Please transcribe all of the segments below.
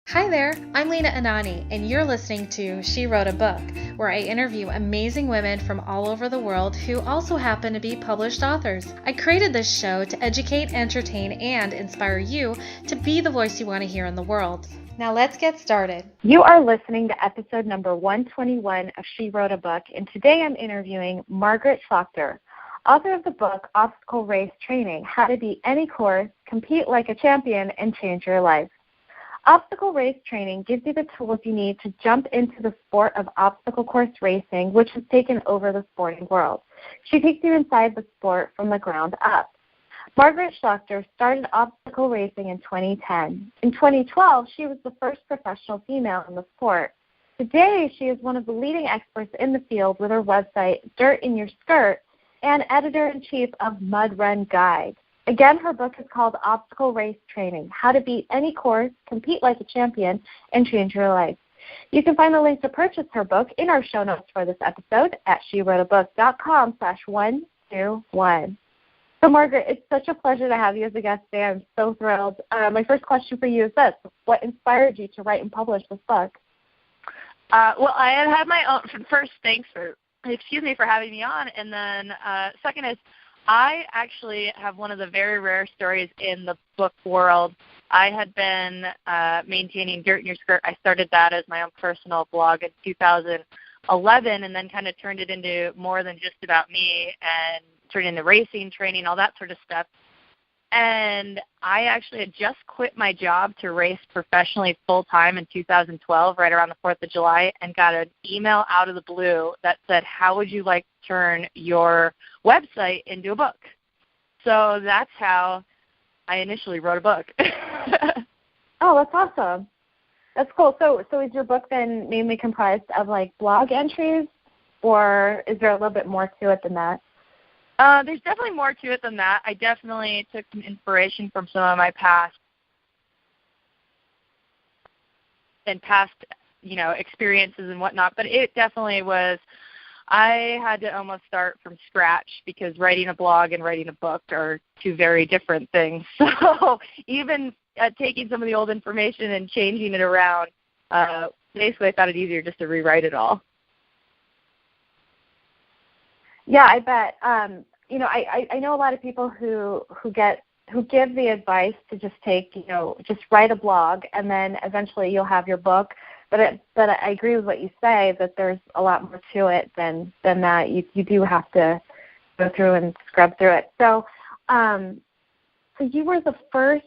Hi there, I'm Lena Anani, and you're listening to She Wrote a Book, where I interview amazing women from all over the world who also happen to be published authors. I created this show to educate, entertain, and inspire you to be the voice you want to hear in the world. Now let's get started. You are listening to episode number 121 of She Wrote a Book, and today I'm interviewing Margaret Schlachter, author of the book Obstacle Race Training: How to Beat Any Course, Compete Like a Champion, and Change Your Life. Obstacle race training gives you the tools you need to jump into the sport of obstacle course racing, which has taken over the sporting world. She takes you inside the sport from the ground up. Margaret Schlachter started obstacle racing in 2010. In 2012, she was the first professional female in the sport. Today, she is one of the leading experts in the field with her website, Dirt in Your Skirt, and editor-in-chief of Mud Run Guide. Again, her book is called Obstacle Race Training: How to Beat Any Course, Compete Like a Champion, and Change Your Life. You can find the link to purchase her book in our show notes for this episode at SheWroteABook.com/121. So, Margaret, it's such a pleasure to have you as a guest today. I'm so thrilled. My first question for you is this: what inspired you to write and publish this book? Well, I had my own. First, thanks for having me on, and then second is, I actually have one of the very rare stories in the book world. I had been maintaining Dirt in Your Skirt. I started that as my own personal blog in 2011, and then kind of turned it into more than just about me, and turned into racing, training, all that sort of stuff. And I actually had just quit my job to race professionally full-time in 2012, right around the 4th of July, and got an email out of the blue that said, how would you like to turn your website into a book? So that's how I initially wrote a book. Oh, that's awesome. That's cool. So is your book then mainly comprised of like blog entries, or is there a little bit more to it than that? There's definitely more to it than that. I definitely took some inspiration from some of my past experiences and whatnot, but it definitely was, I had to almost start from scratch because writing a blog and writing a book are two very different things. So even taking some of the old information and changing it around, basically I found it easier just to rewrite it all. Yeah, I bet. I know a lot of people who give the advice to just just write a blog and then eventually you'll have your book. But I agree with what you say, that there's a lot more to it than that. You do have to go through and scrub through it. So you were the first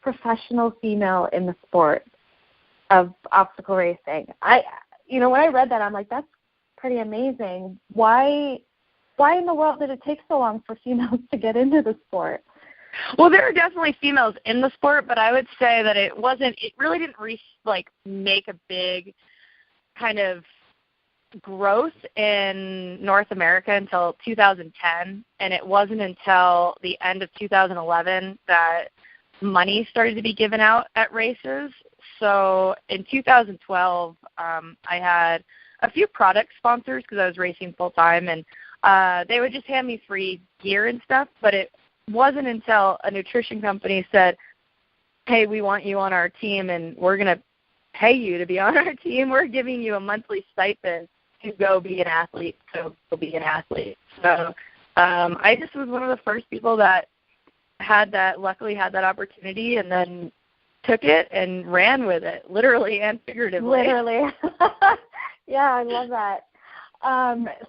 professional female in the sport of obstacle racing. When I read that, I'm like, that's pretty amazing. Why in the world did it take so long for females to get into the sport? Well, there are definitely females in the sport, but I would say that it really didn't make a big kind of growth in North America until 2010, and it wasn't until the end of 2011 that money started to be given out at races. So in 2012, I had a few product sponsors because I was racing full-time, and they would just hand me free gear and stuff, but it wasn't until a nutrition company said, hey, we want you on our team, and we're going to pay you to be on our team. We're giving you a monthly stipend to go be an athlete, So I just was one of the first people that luckily had that opportunity, and then took it and ran with it, literally and figuratively. Literally. Yeah, I love that.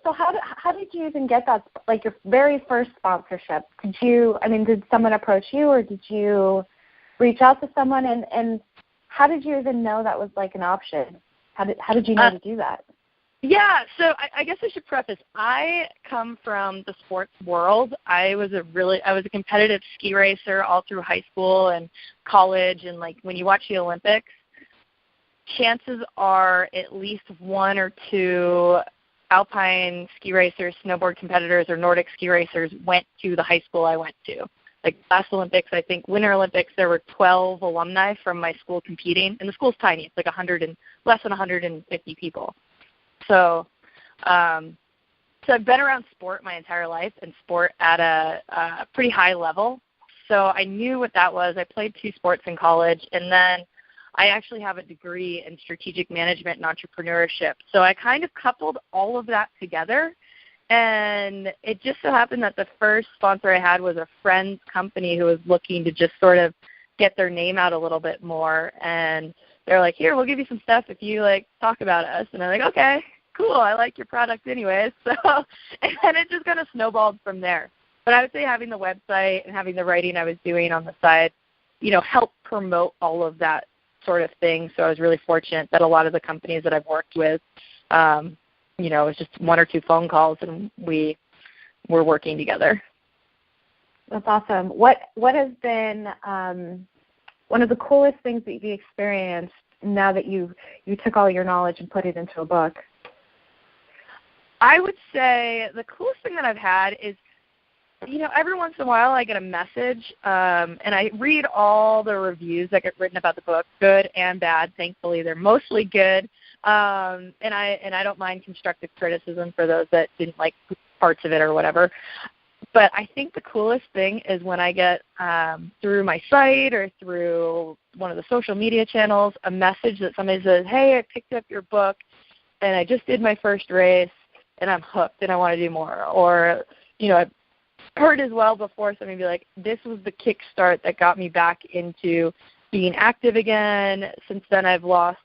So how did you even get that, like your very first sponsorship? Did someone approach you, or did you reach out to someone, and how did you even know that was like an option? How did you know to do that? Yeah, so I guess I should preface, I come from the sports world. I was a competitive ski racer all through high school and college, and like when you watch the Olympics, chances are at least one or two alpine ski racers, snowboard competitors, or Nordic ski racers went to the high school I went to. Like last Olympics, I think Winter Olympics, there were 12 alumni from my school competing, and the school's tiny. It's like less than 150 people. So I've been around sport my entire life, and sport at a pretty high level. So I knew what that was. I played two sports in college, and then I actually have a degree in strategic management and entrepreneurship. So I kind of coupled all of that together. And it just so happened that the first sponsor I had was a friend's company who was looking to just sort of get their name out a little bit more. And they're like, here, we'll give you some stuff if you, like, talk about us. And I'm like, okay, cool. I like your product anyways. So, and it just kind of snowballed from there. But I would say having the website and having the writing I was doing on the side, helped promote all of that sort of thing. So I was really fortunate that a lot of the companies that I've worked with, it was just one or two phone calls, and we were working together. That's awesome. What has been one of the coolest things that you've experienced now that you took all your knowledge and put it into a book? I would say the coolest thing that I've had is, every once in a while I get a message, and I read all the reviews that get written about the book, good and bad. Thankfully, they're mostly good. And I don't mind constructive criticism for those that didn't like parts of it or whatever. But I think the coolest thing is when I get through my site or through one of the social media channels a message that somebody says, hey, I picked up your book and I just did my first race and I'm hooked and I want to do more. Or, I've heard as well before somebody be like, this was the kickstart that got me back into being active again. Since then I've lost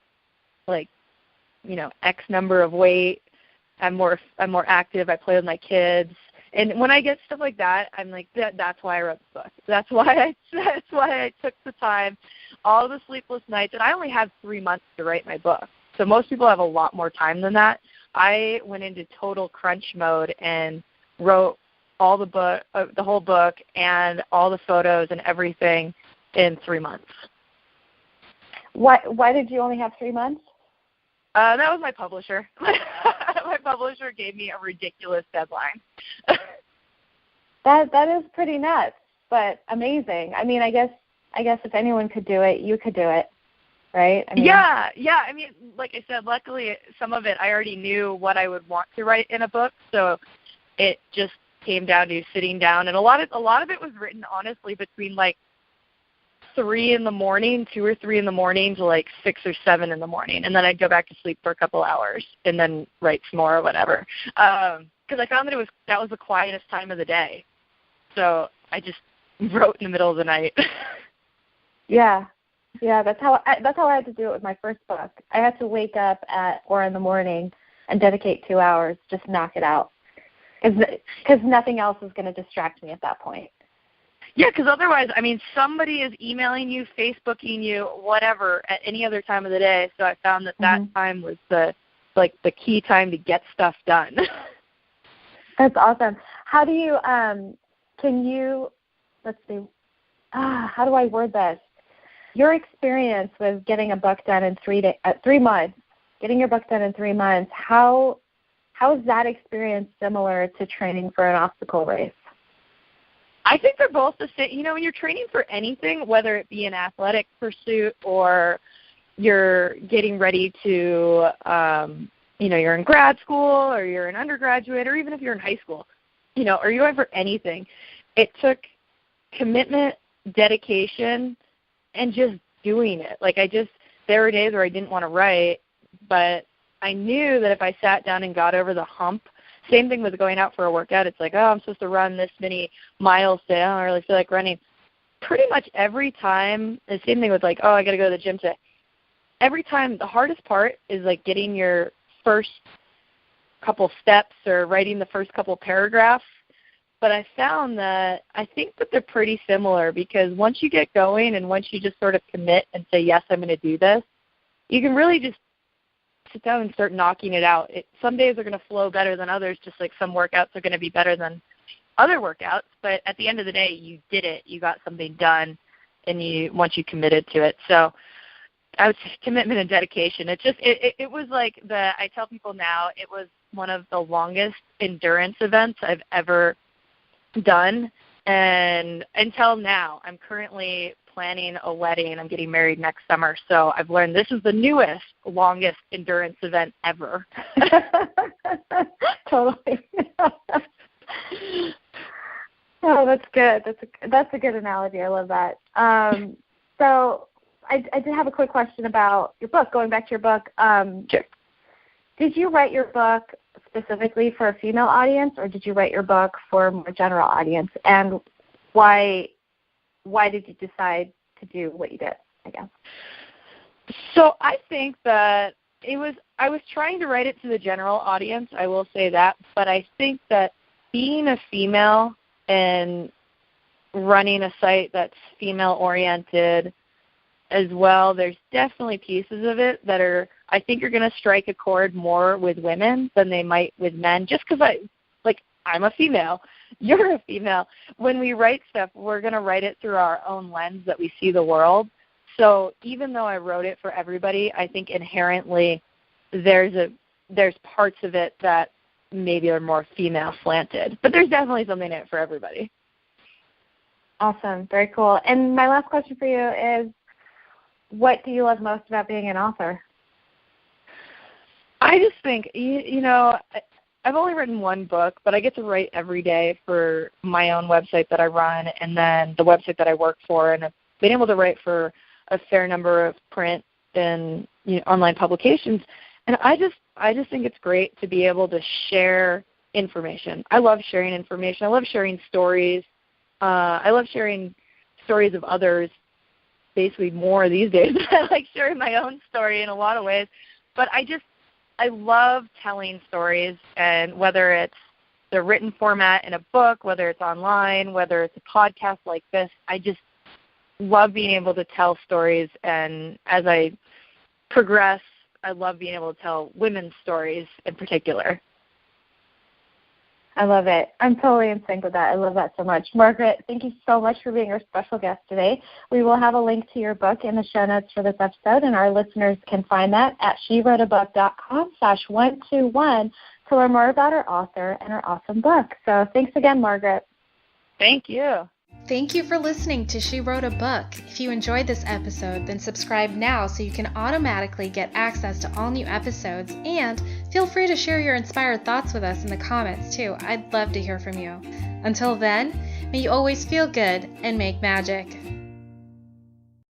X number of weight. I'm more active. I play with my kids. And when I get stuff like that, I'm like, that's why I wrote the book. That's why I took the time, all the sleepless nights. And I only had 3 months to write my book. So most people have a lot more time than that. I went into total crunch mode and wrote all the whole book and all the photos and everything in 3 months. Why did you only have 3 months? That was my publisher. My publisher gave me a ridiculous deadline. That is pretty nuts, but amazing. I mean, I guess if anyone could do it, you could do it, right? Yeah. I mean, like I said, luckily some of it I already knew what I would want to write in a book, so it just came down to sitting down, and a lot of it was written honestly between 3 in the morning, 2 or 3 in the morning to 6 or 7 in the morning, and then I'd go back to sleep for a couple hours and then write some more or whatever. Because I found that was the quietest time of the day, so I just wrote in the middle of the night. Yeah, that's how I had to do it with my first book. I had to wake up at 4 in the morning and dedicate 2 hours, just knock it out, because nothing else is going to distract me at that point. Yeah, because otherwise, I mean, somebody is emailing you, Facebooking you, whatever, at any other time of the day. So I found that time was the key time to get stuff done. That's awesome. How do you, how do I word this? Your experience with getting a book done in 3 months, getting your book done in 3 months, how is that experience similar to training for an obstacle race? I think they're both the same. When you're training for anything, whether it be an athletic pursuit or you're getting ready to, you're in grad school or you're an undergraduate or even if you're in high school, or you're going for anything, it took commitment, dedication, and just doing it. There were days where I didn't want to write, but I knew that if I sat down and got over the hump, same thing with going out for a workout. It's I'm supposed to run this many miles today. I don't really feel like running. Pretty much every time, the same thing with I got to go to the gym today. Every time, the hardest part is getting your first couple steps or writing the first couple paragraphs. But I found that I think that they're pretty similar because once you get going and once you just sort of commit and say, yes, I'm going to do this, you can really just sit down and start knocking it out. Some days are going to flow better than others, just like some workouts are going to be better than other workouts. But at the end of the day, you did it. You got something done, and once you committed to it. So I would say commitment and dedication. It was I tell people now, it was one of the longest endurance events I've ever done. And until now, I'm currently planning a wedding. I'm getting married next summer. So I've learned this is the newest, longest endurance event ever. Totally. Oh, that's good. That's a good analogy. I love that. So I did have a quick question about your book, going back to your book. Sure. Did you write your book specifically for a female audience, or did you write your book for a more general audience? And why did you decide to do what you did, I guess? So I think that I was trying to write it to the general audience, I will say that, but I think that being a female and running a site that's female-oriented as well, there's definitely pieces of it that I think are going to strike a chord more with women than they might with men, just because I'm a female. You're a female. When we write stuff, we're going to write it through our own lens that we see the world. So even though I wrote it for everybody, I think inherently there's parts of it that maybe are more female slanted. But there's definitely something in it for everybody. Awesome. Very cool. And my last question for you is, what do you love most about being an author? I just think, I've only written one book, but I get to write every day for my own website that I run and then the website that I work for, and I've been able to write for a fair number of print and online publications. And I just think it's great to be able to share information. I love sharing information. I love sharing stories. I love sharing stories of others, basically more these days. I like sharing my own story in a lot of ways. But I love telling stories, and whether it's the written format in a book, whether it's online, whether it's a podcast like this, I just love being able to tell stories. And as I progress, I love being able to tell women's stories in particular. I love it. I'm totally in sync with that. I love that so much. Margaret, thank you so much for being our special guest today. We will have a link to your book in the show notes for this episode, and our listeners can find that at SheWroteABook.com/121 to learn more about our author and her awesome book. So thanks again, Margaret. Thank you. Thank you for listening to She Wrote a Book. If you enjoyed this episode, then subscribe now so you can automatically get access to all new episodes, and feel free to share your inspired thoughts with us in the comments too. I'd love to hear from you. Until then, may you always feel good and make magic.